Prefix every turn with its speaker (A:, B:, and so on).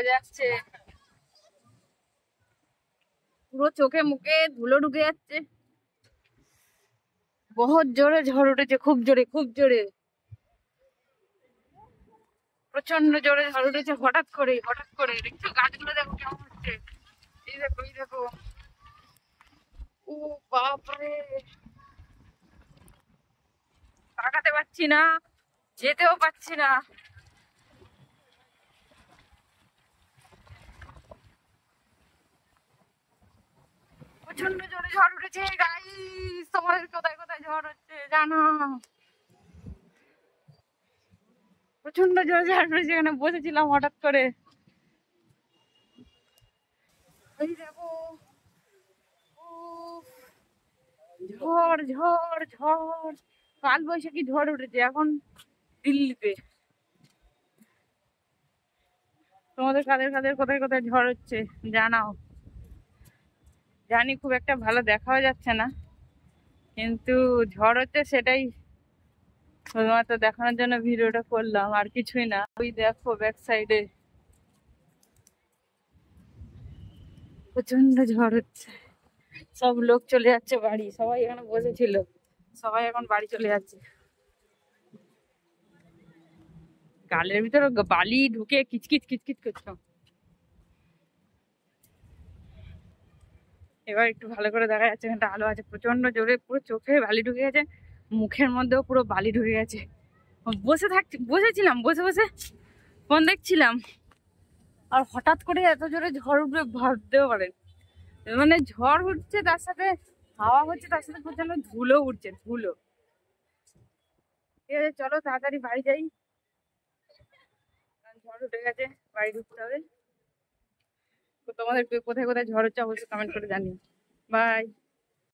A: বোঝা যাচ্ছে, পুরো চোখে মুখে ধুলো ঢুকে যাচ্ছে। বহুত জোরে ঝড় উঠেছে, খুব জোরে খুব জোরে, প্রচন্ড জোরে ঝড় উঠেছে। হঠাৎ করে দেখছো গাছগুলো দেখো কেমন হচ্ছে। এই দেখো এই দেখো, ও বাপরে, তাকাতে পারছি না, যেতেও পারছি না। প্রচন্ড জোরে ঝড় উঠেছে গাইস। তোমাদের কোথায় কোথায় ঝড় হচ্ছে জানো? প্রচন্ড জোরে ঝড় উঠেছে, এখানে বসেছিলাম হঠাৎ করে। এই দেখো, উফ, ঝড় ঝড় ঝড়, কাল বৈশাখী ঝড় উঠেছে এখন দিল্লিতে। তোমাদের কাদের কাদের কোথায় কোথায় ঝড় হচ্ছে জানাও। জানি খুব একটা ভালো দেখাও যাচ্ছে না, কিন্তু ঝড় হচ্ছে সেটাই শুধুমাত্র দেখানোর জন্য ভিডিওটা করলাম, আর কিছুই না। ওই দেখো ব্যাক সাইডে প্রচন্ড ঝড় হচ্ছে। সব লোক চলে যাচ্ছে বাড়ি, সবাই এখানে বসেছিল, সবাই এখন বাড়ি চলে যাচ্ছে। গালের ভিতরে বালি ঢুকে কিচকিচ কিচকিচ করছে। এবার একটু ভালো করে দেখা যাচ্ছে, এখানটা আলো আছে। প্রচন্ড জোরে পুরো চোখে বালি ঢুকে গেছে, মুখের মধ্যেও পুরো বালি ঢুকে গেছে। বসেছিলাম, বসে বসে ফোন দেখছিলাম, আর হঠাৎ করে এত জোরে ঝড় উঠবে ভাবতেও পারেন। মানে ঝড় উঠছে, তার সাথে হাওয়া হচ্ছে, তার সাথে প্রচন্ড ধুলো উঠছে, ধুলো। ঠিক আছে, চলো তাড়াতাড়ি বাড়ি যাই, কারণ ঝড় উঠে গেছে, বাড়ি ঢুকতে হবে। তো তোমাদের কোথায় কোথায় ঝড় হচ্ছে অবশ্যই কমেন্ট করে জানিও। বাই।